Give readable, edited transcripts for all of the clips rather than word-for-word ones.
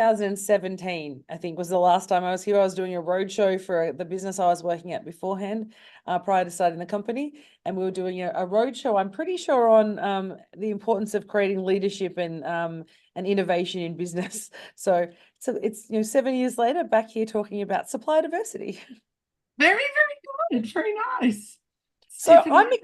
2017, I think, was the last time I was here. I was doing a roadshow for the business I was working at beforehand, prior to starting the company. And we were doing a roadshow, I'm pretty sure, on the importance of creating leadership and innovation in business. So it's 7 years later, back here talking about supply diversity. Very, very good. Very nice. So Stephanie.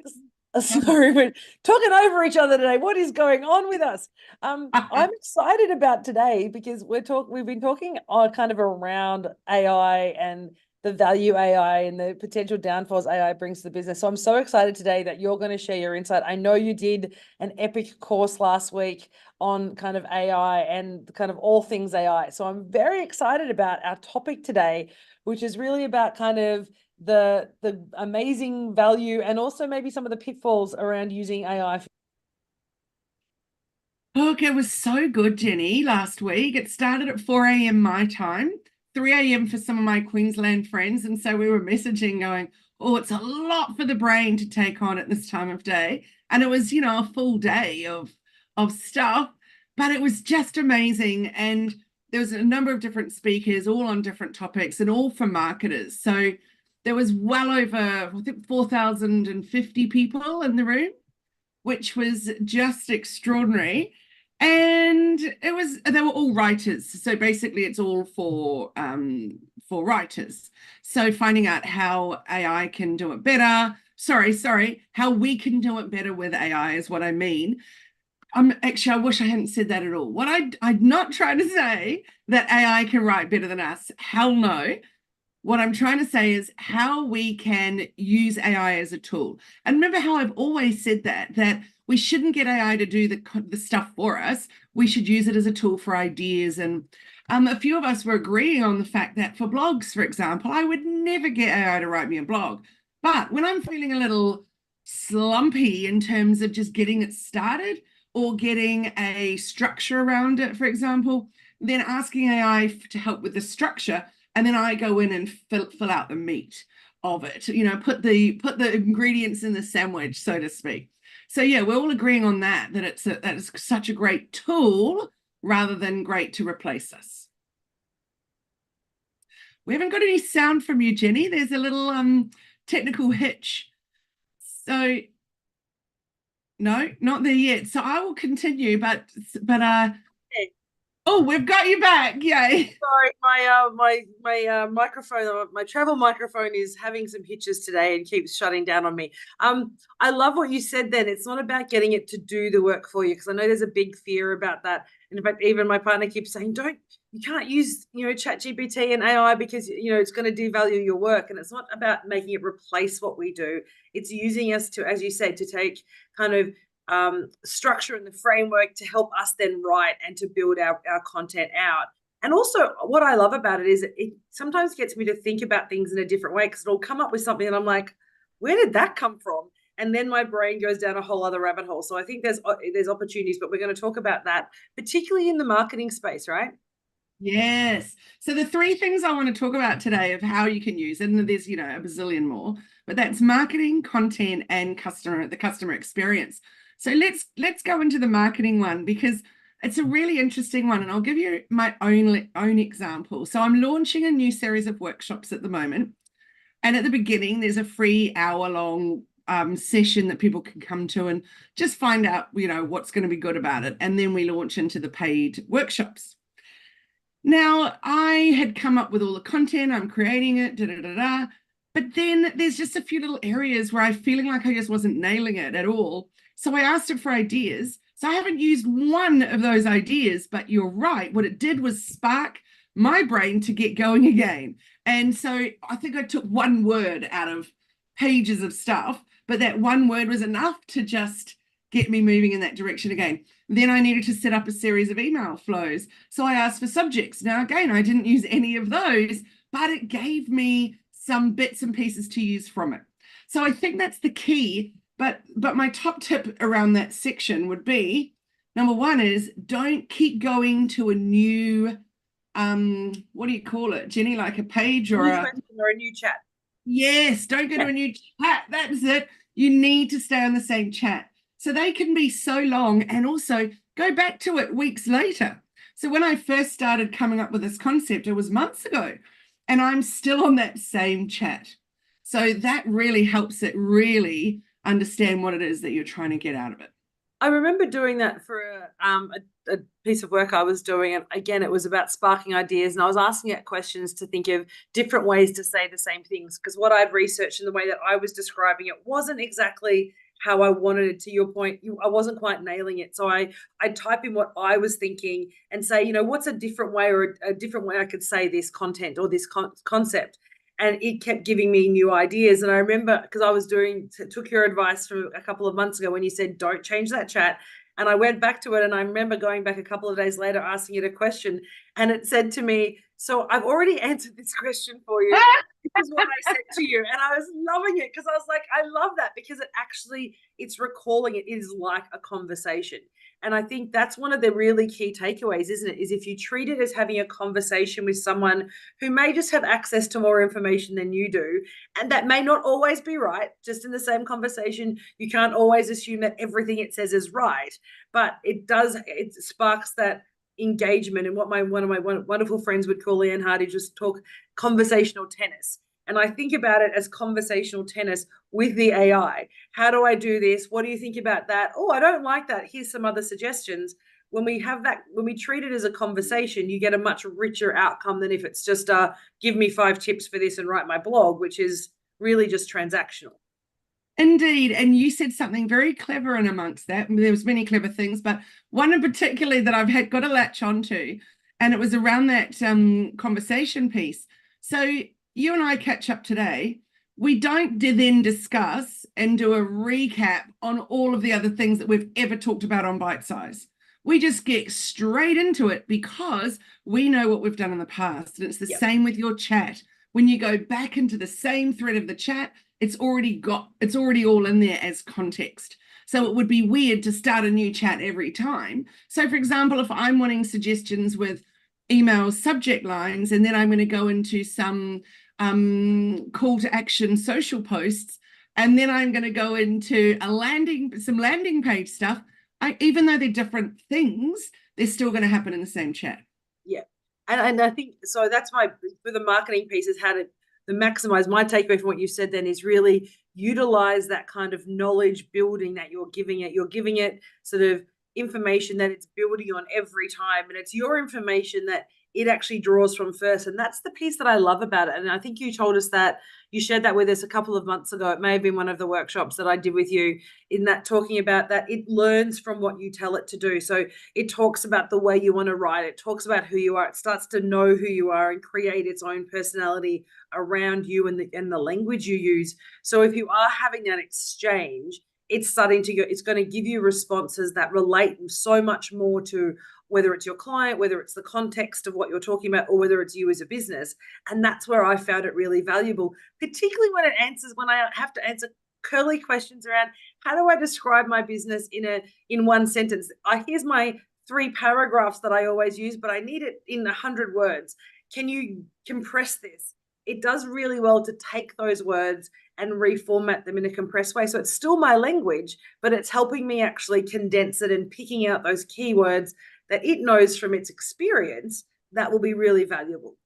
sorry, we're talking over each other today. What is going on with us? I'm excited about today because we've been talking kind of around AI and the value AI and the potential downfalls AI brings to the business. So I'm so excited today that you're going to share your insight. I know you did an epic course last week on kind of AI and kind of all things AI. So I'm very excited about our topic today, which is really about kind of the amazing value and also maybe some of the pitfalls around using AI. Look, it was so good, Jenny, last week. It started at 4 a.m. my time, 3 a.m. for some of my Queensland friends. And so we were messaging going, oh, it's a lot for the brain to take on at this time of day. And it was, a full day of stuff, but it was just amazing. And there was a number of different speakers, all on different topics and all for marketers. So there was well over, I think, 4,050 people in the room, which was just extraordinary. And they were all writers. So basically it's all for writers. So finding out how AI can do it better. How we can do it better with AI is what I mean. Actually, I wish I hadn't said that at all. I'm not trying to say that AI can write better than us. Hell no. What I'm trying to say is how we can use AI as a tool. And remember how I've always said that we shouldn't get AI to do the stuff for us. We should use it as a tool for ideas. And a few of us were agreeing on the fact that for blogs, for example, I would never get AI to write me a blog. But when I'm feeling a little slumpy in terms of just getting it started or getting a structure around it, for example, then asking AI to help with the structure. And then I go in and fill out the meat of it, put the ingredients in the sandwich, so to speak. So yeah, we're all agreeing on that it's such a great tool rather than great to replace us. We haven't got any sound from you, Jenny. There's a little technical hitch. So no, not there yet. So I will continue, but oh, we've got you back. Yay. Sorry, my microphone, my travel microphone is having some hitches today and keeps shutting down on me. I love what you said then. It's not about getting it to do the work for you, because I know there's a big fear about that. And in fact, even my partner keeps saying, you can't use, ChatGPT and AI because, it's going to devalue your work. And it's not about making it replace what we do. It's using us to, as you said, to take kind of structure and the framework to help us then write and to build our content out. And also what I love about it is it sometimes gets me to think about things in a different way, because it'll come up with something and I'm like, where did that come from? And then my brain goes down a whole other rabbit hole. So I think there's opportunities, but we're going to talk about that, particularly in the marketing space, right? Yes. So the three things I want to talk about today of how you can use, and there's, a bazillion more, but that's marketing, content, and the customer experience. So let's go into the marketing one, because it's a really interesting one, and I'll give you my own example. So I'm launching a new series of workshops at the moment, and at the beginning there's a free hour-long session that people can come to and just find out, what's going to be good about it, and then we launch into the paid workshops. Now, I had come up with all the content, I'm creating it, but then there's just a few little areas where I'm feeling like I just wasn't nailing it at all. So I asked it for ideas. So I haven't used one of those ideas, but you're right. What it did was spark my brain to get going again. And so I think I took one word out of pages of stuff, but that one word was enough to just get me moving in that direction again. Then I needed to set up a series of email flows. So I asked for subjects. Now, again, I didn't use any of those, but it gave me some bits and pieces to use from it. So I think that's the key. But my top tip around that section would be, number one is don't keep going to a new, what do you call it, Jenny, like a page or a new chat. Yes, don't go to a new chat. That's it. You need to stay on the same chat. So they can be so long, and also go back to it weeks later. So when I first started coming up with this concept, it was months ago, and I'm still on that same chat. So that really helps it really understand what it is that you're trying to get out of it. I remember doing that for a piece of work I was doing, and again, it was about sparking ideas, and I was asking it questions to think of different ways to say the same things, because what I'd researched and the way that I was describing it wasn't exactly how I wanted it. To your point, I wasn't quite nailing it, so I type in what I was thinking and say, what's a different way, or a different way I could say this content or this concept. And it kept giving me new ideas. And I remember, because I was took your advice from a couple of months ago when you said, don't change that chat. And I went back to it, and I remember going back a couple of days later, asking it a question. And it said to me, so I've already answered this question for you. This is what I said to you. And I was loving it, because I was like, I love that, because it's recalling it is like a conversation. And I think that's one of the really key takeaways, isn't it? Is if you treat it as having a conversation with someone who may just have access to more information than you do, and that may not always be right, just in the same conversation, you can't always assume that everything it says is right, but it sparks that engagement, and what one of my wonderful friends would call Leanne Hardy, just talk conversational tennis. And I think about it as conversational tennis with the AI. How do I do this? What do you think about that? Oh, I don't like that. Here's some other suggestions. When we treat it as a conversation, you get a much richer outcome than if it's just give me 5 tips for this and write my blog, which is really just transactional. Indeed. And you said something very clever in amongst that. There was many clever things, but one in particular that I've got to latch onto, and it was around that conversation piece. So you and I catch up today. We don't then discuss and do a recap on all of the other things that we've ever talked about on Bite Size. We just get straight into it because we know what we've done in the past. And it's the same with your chat. When you go back into the same thread of the chat, it's already all in there as context. So it would be weird to start a new chat every time. So for example, if I'm wanting suggestions with email subject lines, and then I'm going to go into some call to action social posts, and then I'm going to go into some landing page stuff, even though they're different things, they're still going to happen in the same chat. Yeah. And I think, so that's for the marketing piece, is how to maximize. My takeaway from what you said then is really utilize that kind of knowledge building that you're giving it. You're giving it sort of information that it's building on every time, and it's your information that it actually draws from first. And that's the piece that I love about it. And I think you told us that, you shared that with us a couple of months ago. It may have been one of the workshops that I did with you, in that talking about that it learns from what you tell it to do. So it talks about the way you want to write, it talks about who you are, it starts to know who you are and create its own personality around you and the language you use. So if you are having that exchange, it's going to give you responses that relate so much more to whether it's your client, whether it's the context of what you're talking about, or whether it's you as a business. And that's where I found it really valuable, particularly when I have to answer curly questions around how do I describe my business in one sentence. Here's my 3 paragraphs that I always use, but I need it in 100 words. Can you compress this? It does really well to take those words and reformat them in a compressed way. So it's still my language, but it's helping me actually condense it and picking out those keywords that it knows from its experience that will be really valuable.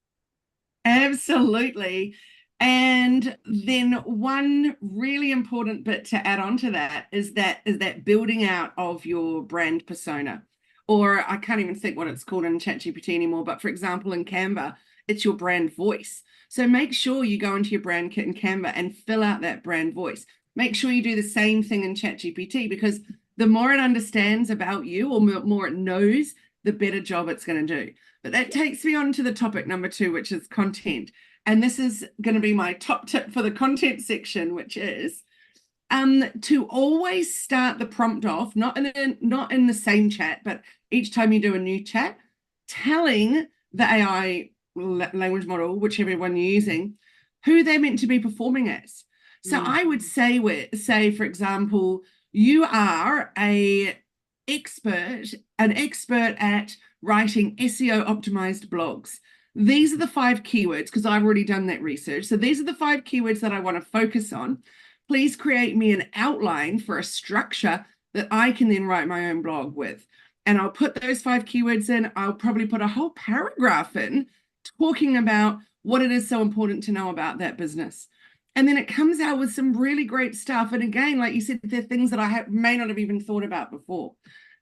Absolutely. And then one really important bit to add on to that is that building out of your brand persona, or I can't even think what it's called in ChatGPT anymore, but for example, in Canva, it's your brand voice. So make sure you go into your brand kit in Canva and fill out that brand voice. Make sure you do the same thing in ChatGPT, because the more it understands about you, or more it knows, the better job it's going to do. But that takes me on to the topic number 2, which is content. And this is going to be my top tip for the content section, which is to always start the prompt off, not in the same chat, but each time you do a new chat, telling the AI language model, whichever one you're using, who they're meant to be performing as. So I would say, for example, you are an expert at writing SEO optimized blogs. These are the 5 keywords, because I've already done that research. So these are the 5 keywords that I want to focus on. Please create me an outline for a structure that I can then write my own blog with. and I'll put those 5 keywords in. I'll probably put a whole paragraph in talking about what it is so important to know about that business. And then it comes out with some really great stuff. And again, like you said, they're things that I may not have even thought about before,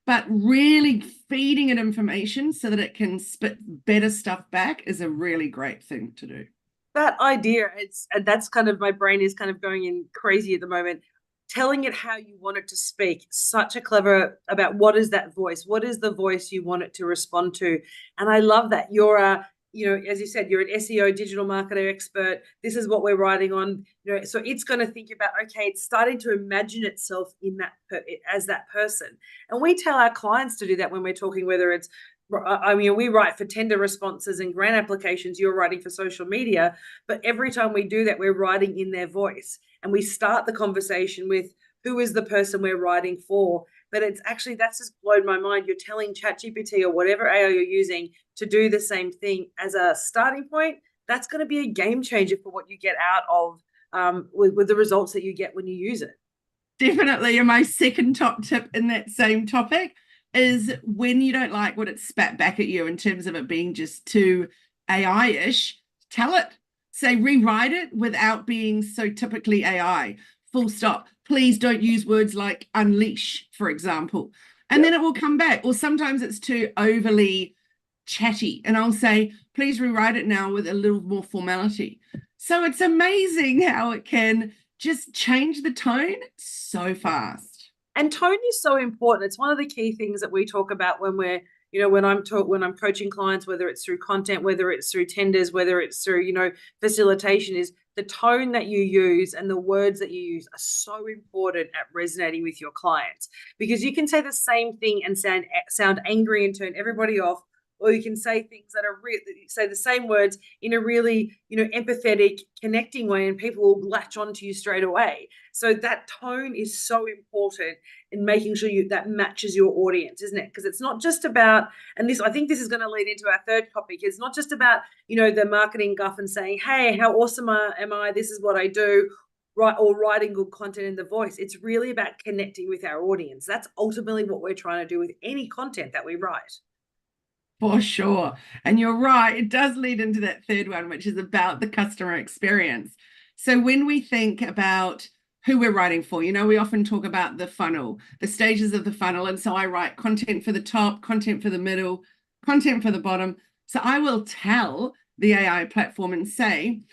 but really feeding it information so that it can spit better stuff back is a really great thing to do. That idea, that's kind of, my brain is kind of going in crazy at the moment. Telling it how you want it to speak, such a clever, about what is that voice, what is the voice you want it to respond to. And I love that you're a, as you said, you're an SEO digital marketer expert. This is what we're writing on, so it's going to think about, okay, it's starting to imagine itself in that as that person. And we tell our clients to do that when we're talking, whether it's, I mean, we write for tender responses and grant applications, you're writing for social media, but every time we do that, we're writing in their voice. And we start the conversation with, who is the person we're writing for? But it's actually, that's just blown my mind. You're telling ChatGPT or whatever AI you're using to do the same thing as a starting point. That's going to be a game changer for what you get out of with the results that you get when you use it. Definitely. And my second top tip in that same topic is, when you don't like what it spat back at you in terms of it being just too AI-ish, tell it. Say, rewrite it without being so typically AI. Full stop. Please don't use words like unleash, for example. And then it will come back. Or sometimes it's too overly chatty. And I'll say, please rewrite it now with a little more formality. So it's amazing how it can just change the tone so fast. And tone is so important. It's one of the key things that we talk about when we're, when I'm coaching clients, whether it's through content, whether it's through tenders, whether it's through, facilitation, is the tone that you use and the words that you use are so important at resonating with your clients, because you can say the same thing and sound angry and turn everybody off, or you can say things that are say the same words in a really, empathetic, connecting way, and people will latch onto you straight away. So that tone is so important in making sure that matches your audience, isn't it? Because it's not just about, and I think this is going to lead into our third topic, it's not just about, the marketing guff and saying, hey, how awesome am I? This is what I do. Right, or writing good content in the voice. It's really about connecting with our audience. That's ultimately what we're trying to do with any content that we write. For sure. And you're right, it does lead into that third one, which is about the customer experience. So when we think about who we're writing for, we often talk about the funnel, the stages of the funnel. And so I write content for the top, content for the middle, content for the bottom. So I will tell the AI platform and say,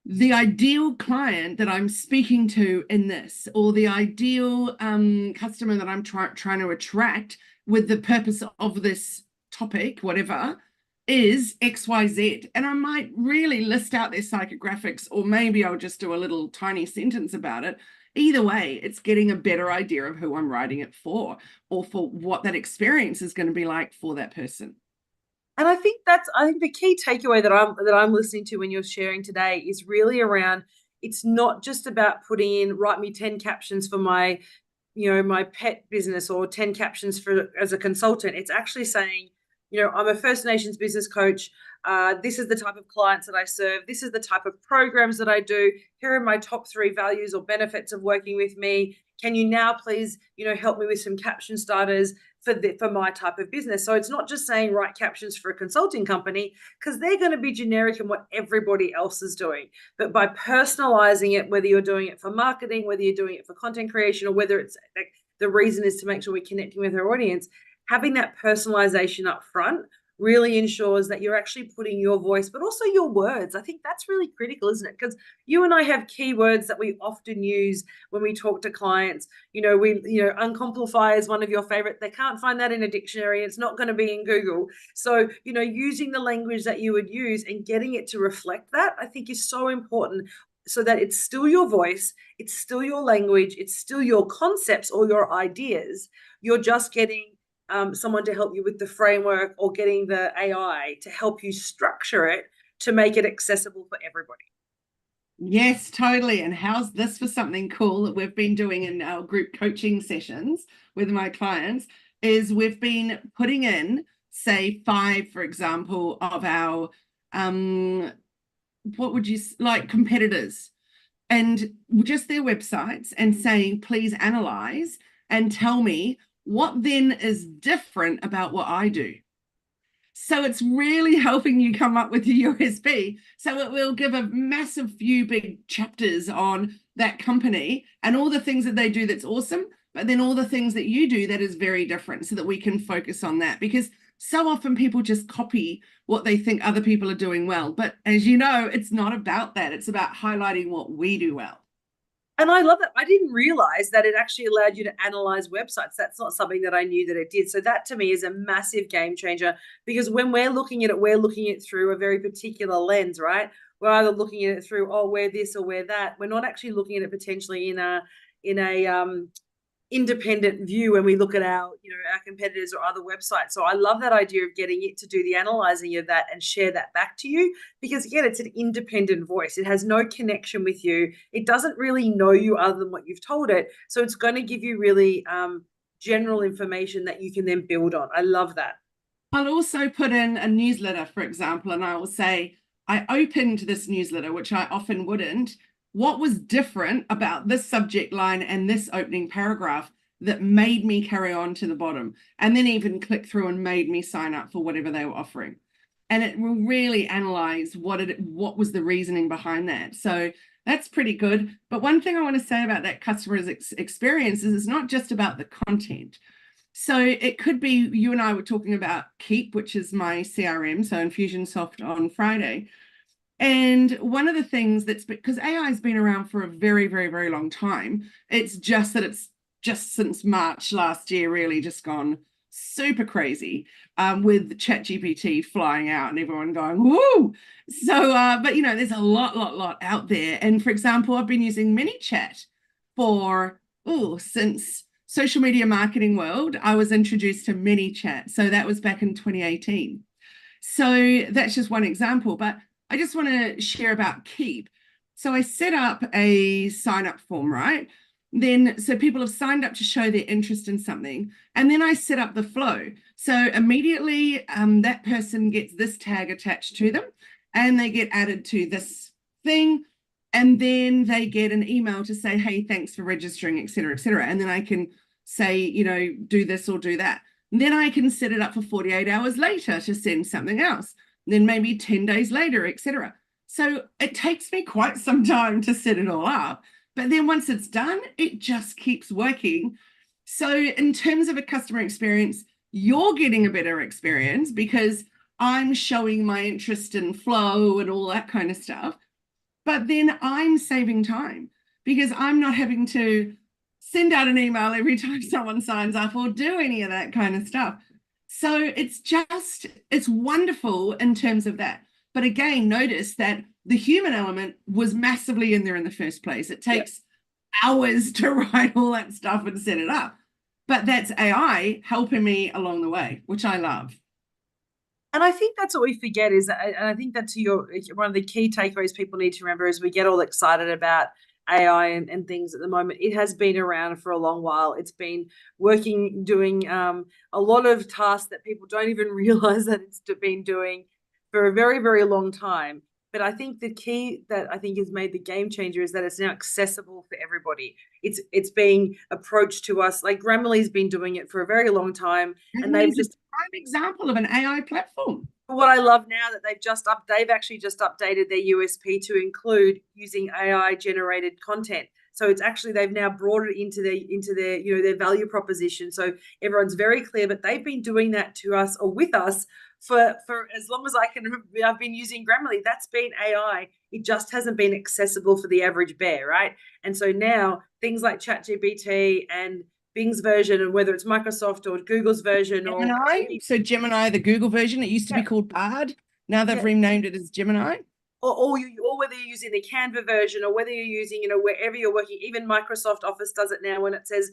the ideal client that I'm speaking to in this, or the ideal customer that I'm trying to attract with the purpose of this topic, whatever, is XYZ. And I might really list out their psychographics, or maybe I'll just do a little tiny sentence about it. Either way, it's getting a better idea of who I'm writing it for, or for what that experience is going to be like for that person. And I think the key takeaway that I'm listening to when you're sharing today is really around, it's not just about putting in, write me 10 captions for my, my pet business, or 10 captions for as a consultant. It's actually saying, I'm a First Nations business coach. This is the type of clients that I serve. This is the type of programs that I do. Here are my top 3 values or benefits of working with me. Can you now please, help me with some caption starters for my type of business? So it's not just saying write captions for a consulting company, because they're going to be generic in what everybody else is doing. But by personalizing it, whether you're doing it for marketing, whether you're doing it for content creation, or whether it's like, the reason is to make sure we're connecting with our audience, having that personalization up front really ensures that you're actually putting your voice, but also your words. I think that's really critical, isn't it? Because you and I have keywords that we often use when we talk to clients. Uncomplify is one of your favorite. They can't find that in a dictionary. It's not going to be in Google. So, using the language that you would use and getting it to reflect that, I think, is so important, so that it's still your voice, it's still your language, it's still your concepts or your ideas. You're just getting someone to help you with the framework, or getting the AI to help you structure it to make it accessible for everybody. Yes, totally. And how's this for something cool that we've been doing in our group coaching sessions with my clients, is we've been putting in, say, 5, for example, of our, what would you like, competitors, and just their websites, and saying, please analyze and tell me what then is different about what I do? So it's really helping you come up with your USP. So it will give a massive few big chapters on that company and all the things that they do that's awesome, but then all the things that you do that is very different, so that we can focus on that. Because so often people just copy what they think other people are doing well. But as you know, it's not about that. It's about highlighting what we do well. And I love that. I didn't realize that it actually allowed you to analyze websites. That's not something that I knew that it did. So that to me is a massive game changer, because when we're looking at it, we're looking at it through a very particular lens, right? We're either looking at it through, oh, we're this or we're that. We're not actually looking at it potentially in a independent view when we look at our competitors or other websites. So I love that idea of getting it to do the analyzing of that and share that back to you, because again, it's an independent voice. It has no connection with you. It doesn't really know you other than what you've told it. So it's going to give you really general information that you can then build on. I love that. I'll also put in a newsletter, for example, and I will say, I opened this newsletter, which I often wouldn't. What was different about this subject line and this opening paragraph that made me carry on to the bottom, and then even click through and made me sign up for whatever they were offering? And it will really analyze what was the reasoning behind that. So that's pretty good. But one thing I want to say about that customer's experience is it's not just about the content. So it could be, you and I were talking about Keep, which is my CRM, so Infusionsoft on Friday. And one of the things that's, because AI has been around for a very, very, very long time, it's just that it's just since March last year really just gone super crazy, with ChatGPT flying out and everyone going, woo! So, but there's a lot out there. And for example, I've been using ManyChat since social media marketing world, I was introduced to ManyChat. So that was back in 2018. So that's just one example, but I just want to share about Keep. So I set up a sign-up form, right? Then, so people have signed up to show their interest in something, and then I set up the flow. So immediately that person gets this tag attached to them, and they get added to this thing, and then they get an email to say, hey, thanks for registering, et cetera, et cetera. And then I can say, do this or do that. And then I can set it up for 48 hours later to send something else. Then maybe 10 days later, etc. So it takes me quite some time to set it all up. But then once it's done, it just keeps working. So in terms of a customer experience, you're getting a better experience because I'm showing my interest in flow and all that kind of stuff. But then I'm saving time because I'm not having to send out an email every time someone signs up or do any of that kind of stuff. So it's wonderful in terms of that. But again, notice that the human element was massively in there in the first place. It takes hours to write all that stuff and set it up. But that's AI helping me along the way, which I love. And I think that's what we forget is that, and I think that's one of the key takeaways people need to remember is we get all excited about AI and things at the moment. It has been around for a long while. It's been working, doing a lot of tasks that people don't even realize that it's been doing for a very, very long time. But I think the key that I think has made the game changer is that it's now accessible for everybody. It's being approached to us. Like Grammarly's been doing it for a very long time, and they've just a prime example of an AI platform. What I love now that they've actually just updated their USP to include using AI generated content. So it's actually, they've now brought it into their their value proposition. So everyone's very clear, but they've been doing that to us or with us for as long as I can remember. I've been using Grammarly. That's been AI. It just hasn't been accessible for the average bear, right? And so now things like ChatGPT and Bing's version, and whether it's Microsoft or Google's version Gemini. So Gemini, the Google version, it used to be called Bard. Now they've renamed it as Gemini. Or whether you're using the Canva version, or whether you're using, wherever you're working, even Microsoft Office does it now when it says,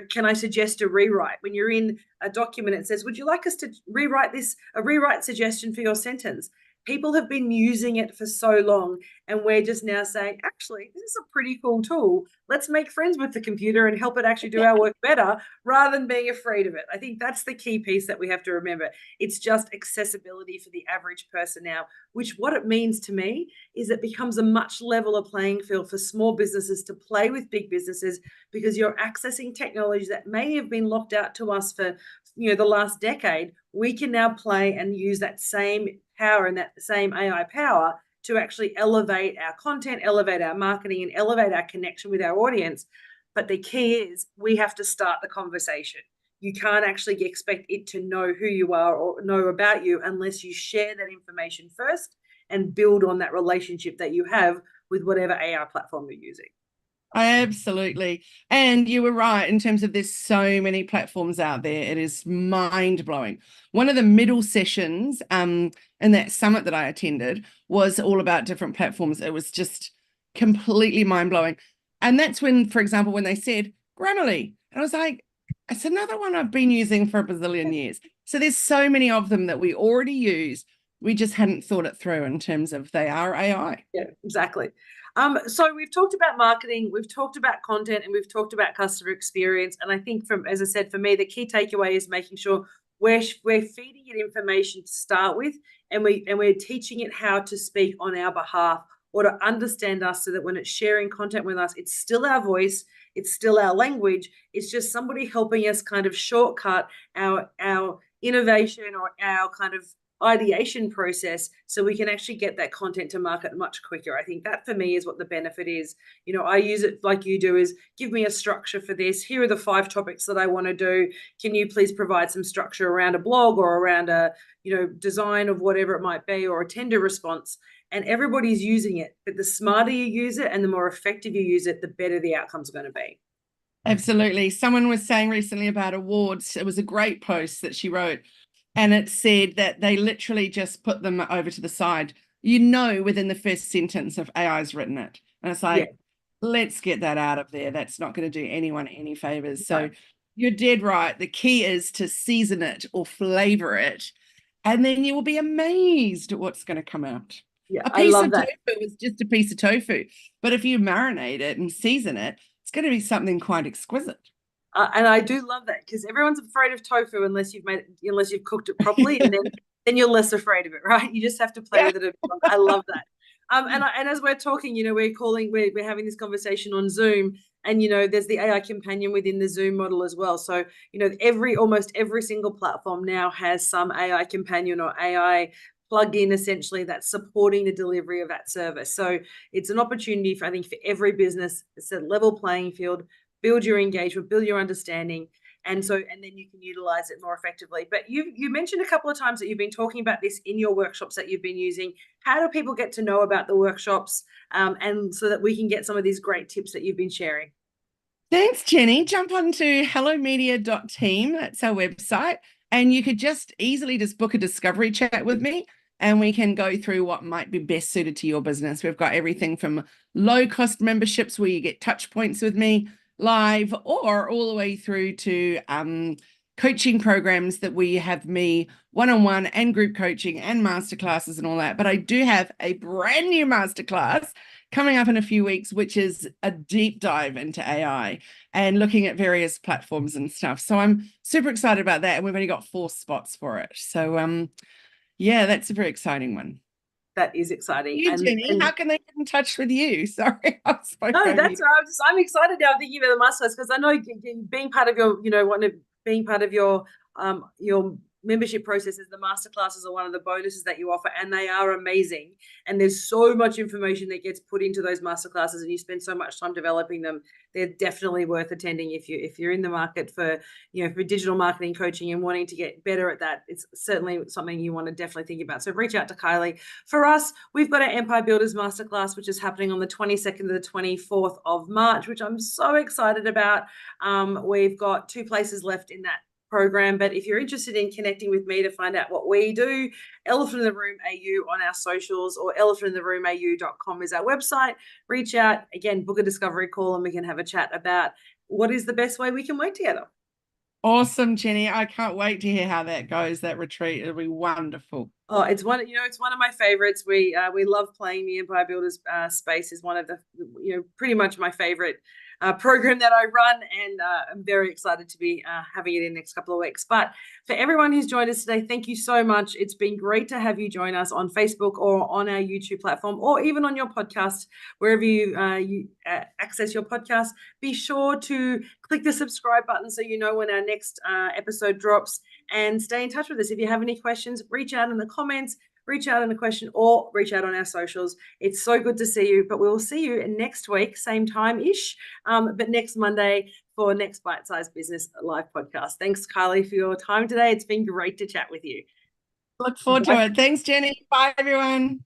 can I suggest a rewrite? When you're in a document, it says, would you like us to rewrite a rewrite suggestion for your sentence? people have been using it for so long, and we're just now saying, actually, this is a pretty cool tool. Let's make friends with the computer and help it actually do our work better rather than being afraid of it. I think that's the key piece that we have to remember. It's just accessibility for the average person now, which what it means to me is it becomes a much leveler playing field for small businesses to play with big businesses, because you're accessing technology that may have been locked out to us for the last decade. We can now play and use that same power and that same AI power to actually elevate our content, elevate our marketing, and elevate our connection with our audience. But the key is we have to start the conversation. You can't actually expect it to know who you are or know about you unless you share that information first and build on that relationship that you have with whatever AI platform you're using. Absolutely. And you were right in terms of there's so many platforms out there. It is mind-blowing. One of the middle sessions in that summit that I attended was all about different platforms. It was just completely mind-blowing. And that's when, for example, when they said Grammarly, and I was like, it's another one I've been using for a bazillion years. So there's so many of them that we already use. We just hadn't thought it through in terms of they are AI. Yeah, exactly. So we've talked about marketing, we've talked about content, and we've talked about customer experience. And I think as I said, for me, the key takeaway is making sure we're feeding it information to start with, and we're teaching it how to speak on our behalf or to understand us, so that when it's sharing content with us, it's still our voice, it's still our language. It's just somebody helping us kind of shortcut our innovation or our kind of ideation process, so we can actually get that content to market much quicker. I think that for me is what the benefit is. I use it like you do, is give me a structure for this. Here are the 5 topics that I want to do. Can you please provide some structure around a blog or around a design of whatever it might be, or a tender response? And everybody's using it, but the smarter you use it and the more effective you use it, the better the outcomes are going to be. Absolutely. Someone was saying recently about awards. It was a great post that she wrote. And it said that they literally just put them over to the side. Within the first sentence if AI's written it. And it's like, let's get that out of there. That's not going to do anyone any favors. So you're dead right. The key is to season it or flavor it, and then you will be amazed at what's going to come out. Yeah, a piece of that. tofu is just a piece of tofu. But if you marinate it and season it, it's going to be something quite exquisite. And I do love that, because everyone's afraid of tofu unless you've cooked it properly, and then you're less afraid of it, right? You just have to play with it a bit longer. I love that. And as we're talking, we're having this conversation on Zoom, and there's the AI companion within the Zoom model as well. So almost every single platform now has some AI companion or AI plug-in, essentially, that's supporting the delivery of that service. So it's an opportunity for every business. It's a level playing field. Build your engagement, build your understanding, and then you can utilize it more effectively. But you mentioned a couple of times that you've been talking about this in your workshops that you've been using. How do people get to know about the workshops, and so that we can get some of these great tips that you've been sharing? Thanks, Jenny. Jump onto hellomedia.team. That's our website. And you could just easily book a discovery chat with me, and we can go through what might be best suited to your business. We've got everything from low-cost memberships where you get touch points with me live, or all the way through to coaching programs that we have me one-on-one and group coaching and masterclasses and all that. But I do have a brand new masterclass coming up in a few weeks, which is a deep dive into AI and looking at various platforms and stuff. So I'm super excited about that. And we've only got 4 spots for it. So yeah, that's a very exciting one. That is exciting. Jenny, how can they get in touch with you? Sorry, I'm excited now thinking about the masterclass, because I know being part of your membership processes, the masterclasses are one of the bonuses that you offer, and they are amazing. And there's so much information that gets put into those masterclasses, and you spend so much time developing them. They're definitely worth attending if you're in the market for digital marketing coaching and wanting to get better at that. It's certainly something you want to definitely think about. So reach out to Kylie. For us, we've got our Empire Builders Masterclass, which is happening on the 22nd to the 24th of March, which I'm so excited about. We've got 2 places left in that program, but if you're interested in connecting with me to find out what we do, Elephant in the Room AU on our socials, or elephantintheroomau.com is our website. Reach out, again, book a discovery call, and we can have a chat about what is the best way we can work together. Awesome, Jenny. I can't wait to hear how that goes, that retreat. It'll be wonderful. Oh, it's one, it's one of my favorites. We love playing the Empire Builders space is one of the, pretty much my favorite program that I run, and I'm very excited to be having it in the next couple of weeks. But for everyone who's joined us today, thank you so much. It's been great to have you join us on Facebook or on our YouTube platform, or even on your podcast, wherever you access your podcast. Be sure to click the subscribe button so you know when our next episode drops, and stay in touch with us. If you have any questions, reach out in the comments, reach out in a question, or reach out on our socials. It's so good to see you, but we'll see you next week, same time-ish, but next Monday for next Bite Size Business Live podcast. Thanks, Kylie, for your time today. It's been great to chat with you. Look forward to it. Thanks, Jenny. Bye, everyone.